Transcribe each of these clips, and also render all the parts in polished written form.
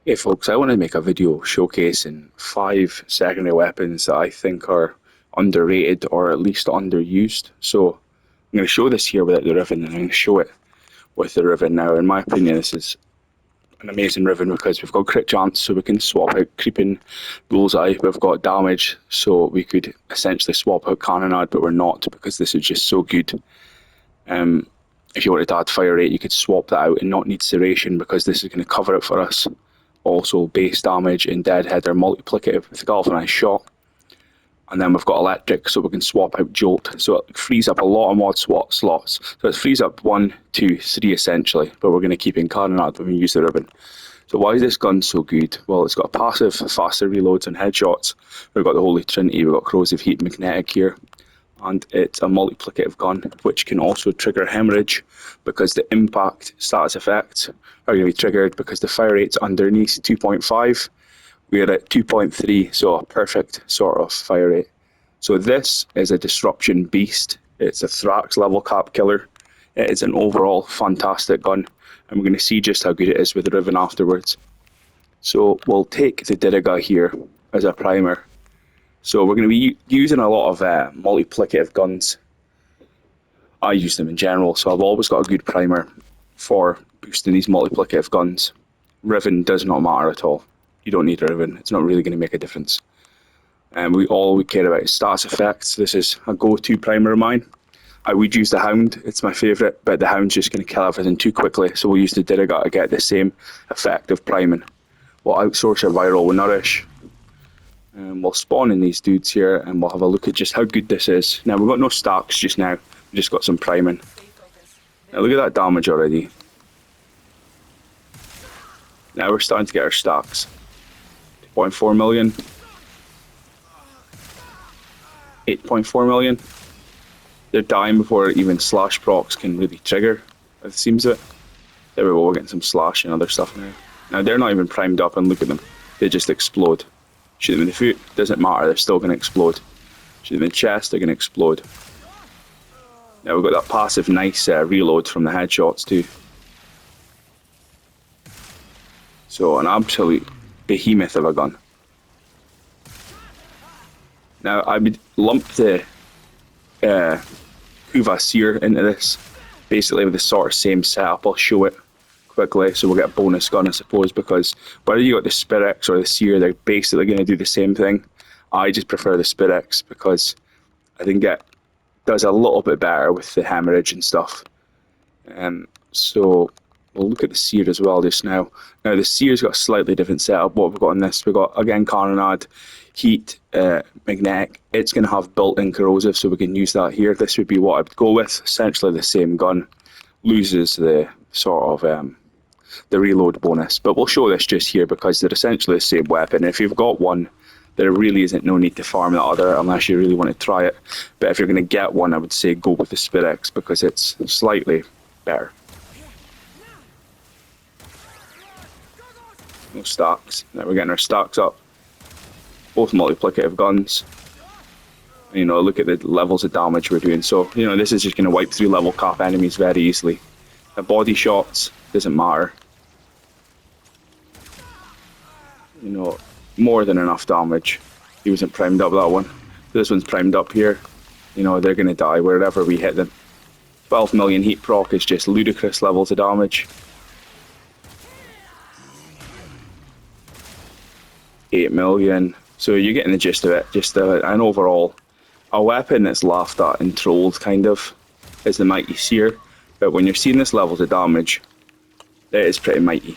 Hey folks, I want to make a video showcasing 5 secondary weapons that I think are underrated or at least underused. So I'm going to show this here without the ribbon, and I'm going to show it with the ribbon. Now, in my opinion, this is an amazing ribbon because we've got crit chance, so we can swap out creeping bullseye. We've got damage, so we could essentially swap out cannonade, but we're not because this is just so good. If you wanted to add fire rate, you could swap that out and not need serration because this is going to cover it for us. Also, base damage and deadhead are multiplicative with galvanized shot. And then we've got electric, so we can swap out jolt. So it frees up a lot of mod slots. So it frees up 1, 2, 3 essentially, but we're going to keep in cannonade when we use the ribbon. So why is this gun so good? Well, it's got a passive, faster reloads and headshots. We've got the Holy Trinity, we've got corrosive heat, magnetic here. And it's a multiplicative gun, which can also trigger hemorrhage because the impact status effects are going to be triggered because the fire rate's underneath 2.5. We're at 2.3, so a perfect sort of fire rate. So this is a disruption beast. It's a Thrax level cap killer. It is an overall fantastic gun, and we're going to see just how good it is with the ribbon afterwards. So we'll take the Diriga here as a primer. So we're going to be using a lot of multiplicative guns. I use them in general, so I've always got a good primer for boosting these multiplicative guns. Ribbon does not matter at all. You don't need a ribbon. It's not really going to make a difference. And all we care about is status effects. This is a go-to primer of mine. I would use the Hound. It's my favourite, but the Hound's just going to kill everything too quickly, so we'll use the Diriga to get the same effect of priming. We'll outsource our viral with Nourish. And we'll spawn in these dudes here and we'll have a look at just how good this is. Now, we've got no stacks just now, we've just got some priming. Now look at that damage already. Now we're starting to get our stacks. 2.4 million. 8.4 million. They're dying before even slash procs can really trigger, it seems it. There we go, we're getting some slash and other stuff now. Now they're not even primed up and look at them, they just explode. Shoot them in the foot, doesn't matter, they're still going to explode. Shoot them in the chest, they're going to explode. Now we've got that passive nice reload from the headshots too. So an absolute behemoth of a gun. Now I would lump the Huvasir into this, basically with the sort of same setup. I'll show it quickly, so we'll get a bonus gun I suppose, because whether you got the Spirex or the Seer, they're basically going to do the same thing. I just prefer the Spirex because I think it does a little bit better with the hemorrhage and stuff. So we'll look at the Seer as well just now. Now the Seer's got a slightly different setup. What we've got in this, we've got again cannonade, heat, magnetic. It's going to have built-in corrosive, so we can use that here. This would be what I'd go with, essentially the same gun. Loses the sort of the reload bonus, but we'll show this just here because they're essentially the same weapon. If you've got one, there really isn't no need to farm the other unless you really want to try it. But if you're going to get one, I would say go with the Spirex because it's slightly better. No stacks. Now we're getting our stacks up. Both multiplicative guns. You know, look at the levels of damage we're doing. So, you know, this is just going to wipe through level cap enemies very easily. The body shots, doesn't matter. You know, more than enough damage. He wasn't primed up, that one. This one's primed up here. You know, they're going to die wherever we hit them. 12 million heat proc is just ludicrous levels of damage. 8 million. So you're getting the gist of it. Just an overall, a weapon that's laughed at and trolled, kind of, is the Mighty Seer. But when you're seeing this levels of damage, it is pretty mighty.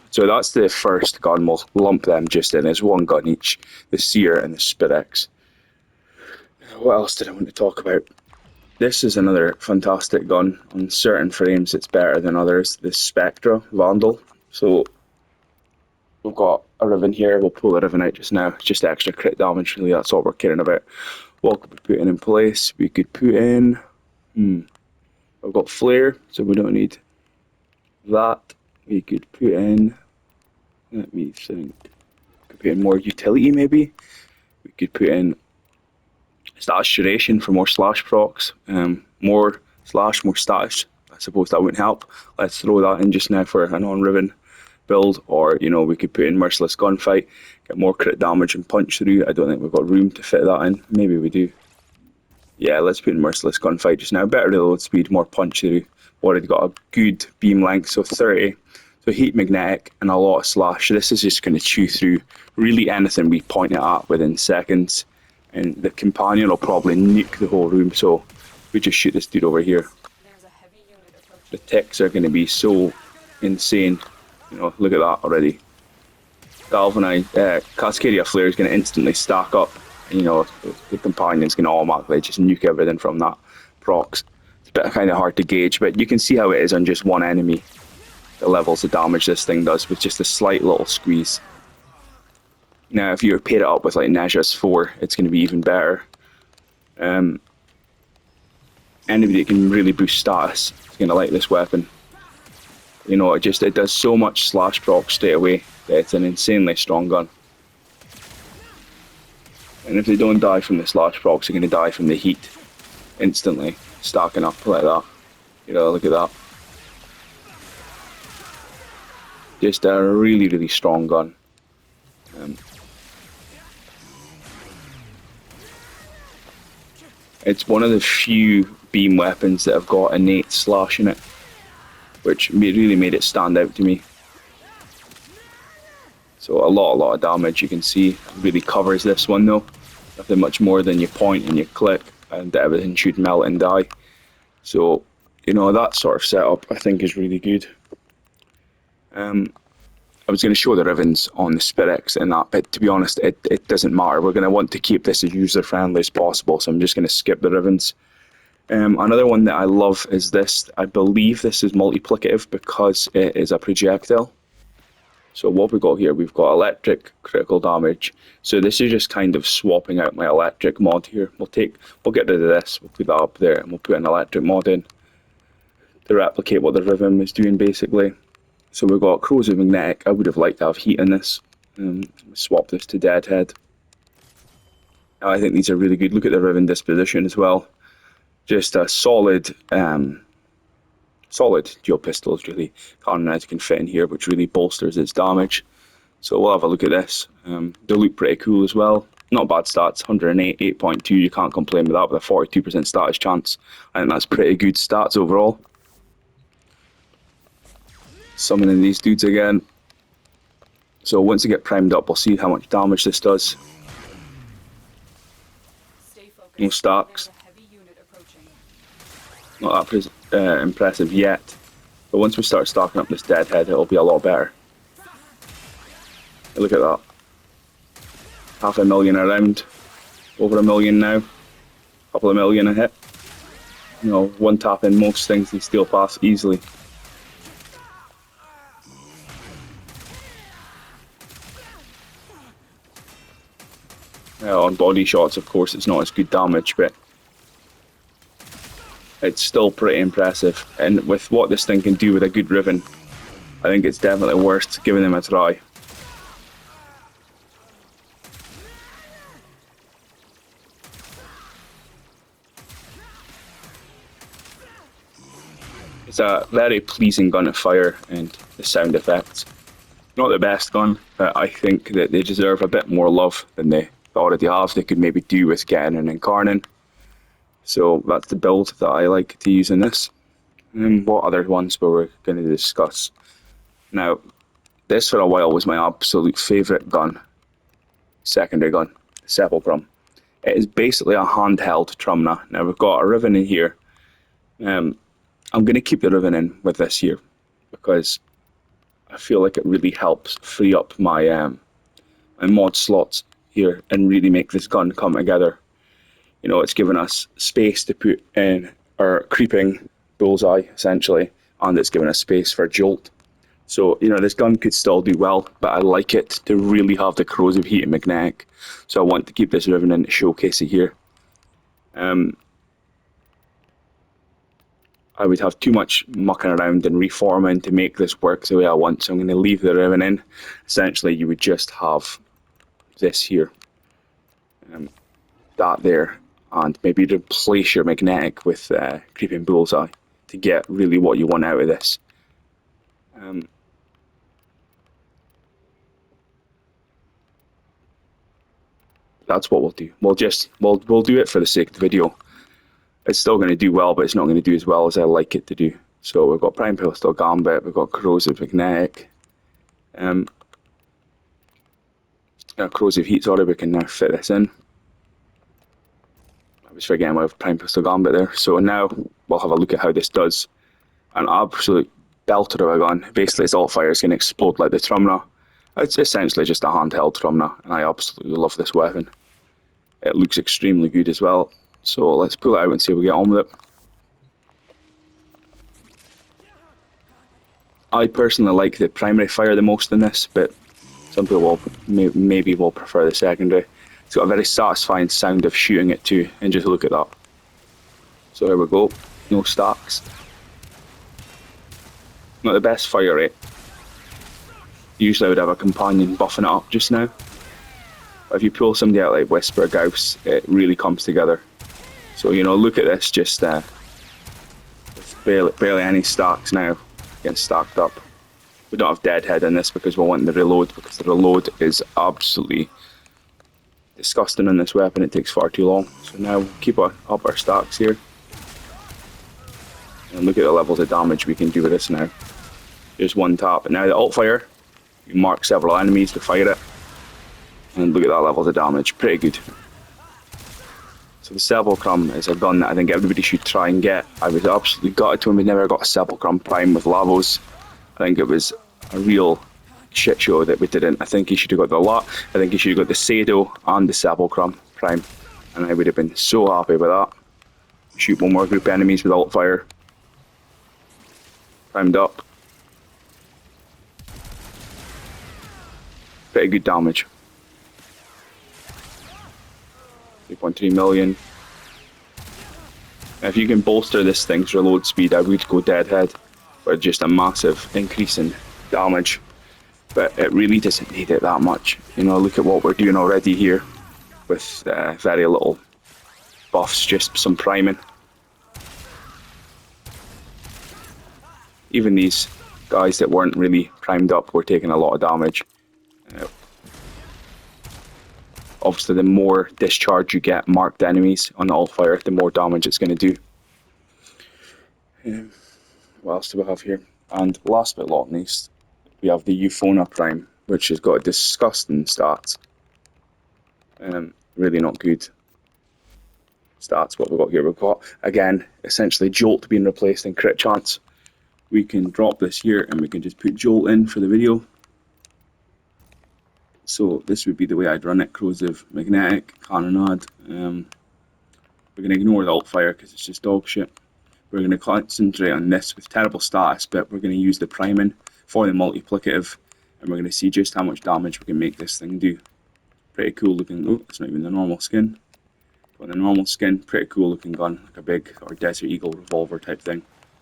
So that's the first gun. We'll lump them just in as one gun each. The Seer and the Spirex. What else did I want to talk about? This is another fantastic gun. On certain frames it's better than others. The Spectra Vandal. So we've got a ribbon here. We'll pull the ribbon out just now. It's just extra crit damage, really. That's all we're caring about. What could we put in place? We could put in... I've got flare, so we don't need that. We could put in... Let me think. We could put in more utility, maybe. We could put in status duration for more slash procs. More slash, more status. I suppose that wouldn't help. Let's throw that in just now for a non-ribbon. build, or you know, we could put in Merciless Gunfight, get more crit damage and punch through. I don't think we've got room to fit that in. Maybe we do. Yeah, let's put in Merciless Gunfight just now. Better reload speed, more punch through. Already got a good beam length, so 30. So heat magnetic and a lot of slash. So this is just going to chew through really anything we point it at within seconds. And the companion will probably nuke the whole room, so we just shoot this dude over here. The ticks are going to be so insane. You know, look at that already. Galvanized Cascadia Flare is going to instantly stack up. You know, the companion's going to automatically just nuke everything from that procs. It's a bit kind of hard to gauge, but you can see how it is on just one enemy. The levels of damage this thing does with just a slight little squeeze. Now, if you pair it up with like Neja's 4, it's going to be even better. Anybody that can really boost status is going to like this weapon. You know, it does so much slash proc straight away that it's an insanely strong gun. And if they don't die from the slash procs, they're going to die from the heat instantly, stacking up like that. You know, look at that. Just a really, really strong gun. It's one of the few beam weapons that have got innate slash in it, which really made it stand out to me. So a lot of damage, you can see. It really covers this one though. Nothing much more than you point and you click and everything should melt and die. So, you know, that sort of setup I think is really good. I was going to show the Rivens on the Spirix and that, but to be honest, it doesn't matter. We're going to want to keep this as user-friendly as possible, so I'm just going to skip the Rivens. Another one that I love is this. I believe this is multiplicative because it is a projectile. So what we've got here, we've got electric critical damage. So this is just kind of swapping out my electric mod here. We'll get rid of this, we'll put that up there, and we'll put an electric mod in to replicate what the Riven was doing basically. So we've got corrosive magnetic. I would have liked to have heat in this. Swap this to Deadhead. I think these are really good. Look at the Riven disposition as well. Just a solid dual pistols really. Carnage can fit in here, which really bolsters its damage. So we'll have a look at this. They look pretty cool as well. Not bad stats, 108, 8.2. You can't complain with that with a 42% status chance. I think that's pretty good stats overall. Summoning these dudes again. So once they get primed up, we'll see how much damage this does. No stacks. Not that impressive yet. But once we start stacking up this Deadhead, it'll be a lot better. Look at that. 500,000 a round. Over 1 million now. Couple of million a hit. You know, one tap in most things they steal past easily. On body shots, of course, it's not as good damage, but it's still pretty impressive. And with what this thing can do with a good Riven, I think it's definitely worth giving them a try. It's a very pleasing gun to fire, and the sound effects. Not the best gun, but I think that they deserve a bit more love than they already have. They could maybe do with getting an Incarnate. So that's the build that I like to use in this. And what other ones we're going to discuss. Now, this for a while was my absolute favourite gun. Secondary gun, Sepulchrum. It is basically a handheld Trumna. Now we've got a Riven in here. I'm going to keep the Riven in with this here because I feel like it really helps free up my my mod slots here and really make this gun come together. You know, it's given us space to put in our creeping bullseye essentially, and it's given us space for jolt. So, you know, this gun could still do well, but I like it to really have the corrosive heat and magnetic. So I want to keep this Riven in to showcase it here. I would have too much mucking around and reforming to make this work the way I want, so I'm going to leave the Riven in. Essentially, you would just have this here, that there, and maybe replace your magnetic with creeping bullseye to get really what you want out of this. That's what we'll do. We'll do it for the sake of the video. It's still going to do well, but it's not going to do as well as I like it to do. So we've got Prime Pistol Gambit, we've got Corrosive Magnetic, Corrosive Heat, sorry, we can now fit this in. I was forgetting about Prime Pistol Gambit there. So now we'll have a look at how this does. An absolute belter of a gun. Basically, its alt fire is going to explode like the Trumna. It's essentially just a handheld Trumna, and I absolutely love this weapon. It looks extremely good as well. So let's pull it out and see how we get on with it. I personally like the primary fire the most in this, but some people maybe will prefer the secondary. It's got a very satisfying sound of shooting it too, and just look at that. So here we go, no stacks. Not the best fire rate. Usually I would have a companion buffing it up just now. But if you pull somebody out like Whisper Gauss, it really comes together. So, you know, look at this, just barely any stacks now getting stacked up. We don't have Deadhead in this because we want the reload, because the reload is absolutely disgusting in this weapon. It takes far too long. So now we'll keep up our stacks here. And look at the levels of damage we can do with this now. Just one tap. And now the alt fire, you mark several enemies to fire it. And look at that levels of damage. Pretty good. So the Sepulchrum is a gun that I think everybody should try and get. I was absolutely gutted when we never got a Sepulchrum Prime with Lavos. I think it was a real shit show that we didn't. I think he should have got the lot. I think he should have got the Sado and the Sepulchrum Prime. And I would have been so happy with that. Shoot one more group of enemies with alt fire. Primed up. Pretty good damage. 3.3 million. If you can bolster this thing's reload speed, I would go Deadhead for just a massive increase in damage. But it really doesn't need it that much. You know, look at what we're doing already here with very little buffs, just some priming. Even these guys that weren't really primed up were taking a lot of damage. Obviously, the more discharge you get marked enemies on the alt fire, the more damage it's going to do. What else do we have here? And last but not least, we have the Euphona Prime, which has got disgusting stats. Really not good stats. What we've got here, we've got, again, essentially Jolt being replaced in crit chance. We can drop this here and we can just put Jolt in for the video. So this would be the way I'd run it. Corrosive Magnetic, Cannonade. We're going to ignore the alt fire because it's just dog shit. We're going to concentrate on this with terrible status, but we're going to use the priming for the multiplicative, and we're going to see just how much damage we can make this thing do. Pretty cool looking. Oh, it's not even the normal skin. But the normal skin, pretty cool looking gun, like a big or Desert Eagle revolver type thing.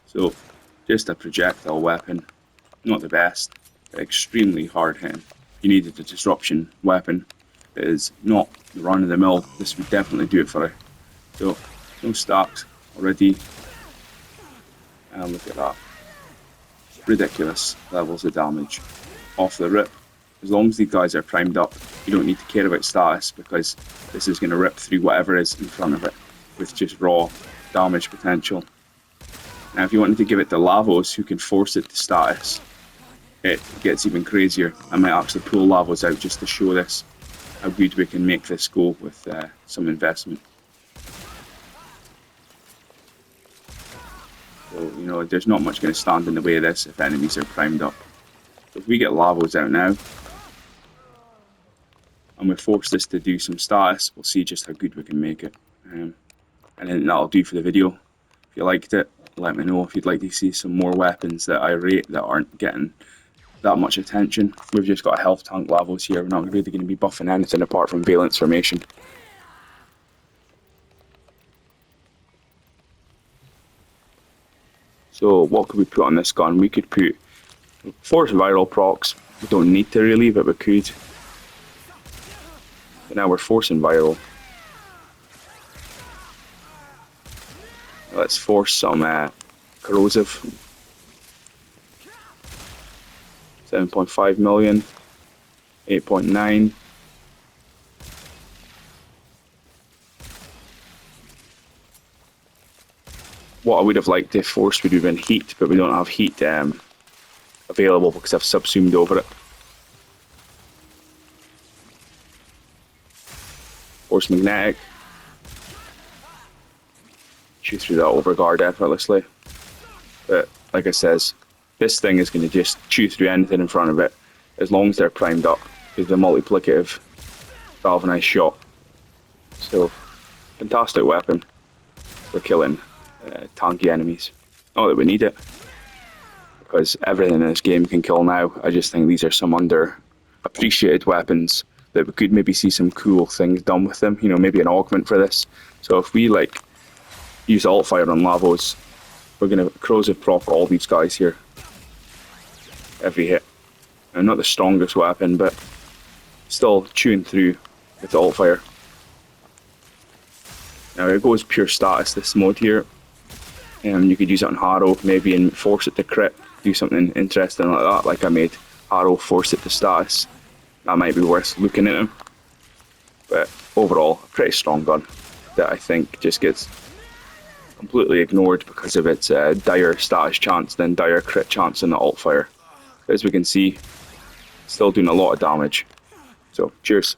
So just a projectile weapon, not the best, but extremely hard hitting. You needed a disruption weapon. It is not the run of the mill. This would definitely do it for it. So no stacks already. And look at that. Ridiculous levels of damage off the rip. As long as these guys are primed up, you don't need to care about status, because this is going to rip through whatever is in front of it with just raw damage potential. Now if you wanted to give it to Lavos, who can force it to status, it gets even crazier. I might actually pull Lavos out just to show this, how good we can make this go with some investment. So, you know, there's not much going to stand in the way of this if enemies are primed up. So if we get Lavos out now, and we force this to do some status, we'll see just how good we can make it. And then that'll do for the video. If you liked it, let me know if you'd like to see some more weapons that I rate that aren't getting that much attention. We've just got a health tank Lavos here. We're not really going to be buffing anything apart from Valence Formation. So what could we put on this gun? We could put Force Viral procs. We don't need to really, but we could. But now we're forcing Viral. Let's force some Corrosive. 7.5 million. 8.9. what I would have liked if Force would have been heat, but we don't have heat available because I've subsumed over it. Force magnetic. Shoot through that overguard effortlessly. But like I says, this thing is going to just chew through anything in front of it as long as they're primed up with the multiplicative galvanized shot. So, fantastic weapon for killing tanky enemies. Not that we need it, because everything in this game can kill now. I just think these are some underappreciated weapons that we could maybe see some cool things done with them. You know, maybe an augment for this. So if we like use alt fire on Lavos, we're gonna corrosive proc all these guys here. Every hit. And not the strongest weapon, but still chewing through with the alt fire. Now it goes pure status this mode here. You could use it on Harrow, maybe, and force it to crit, do something interesting like that, like I made Harrow force it to status. That might be worth looking at him. But overall, a pretty strong gun that I think just gets completely ignored because of its dire status chance, then dire crit chance in the alt fire. As we can see, still doing a lot of damage. So, cheers.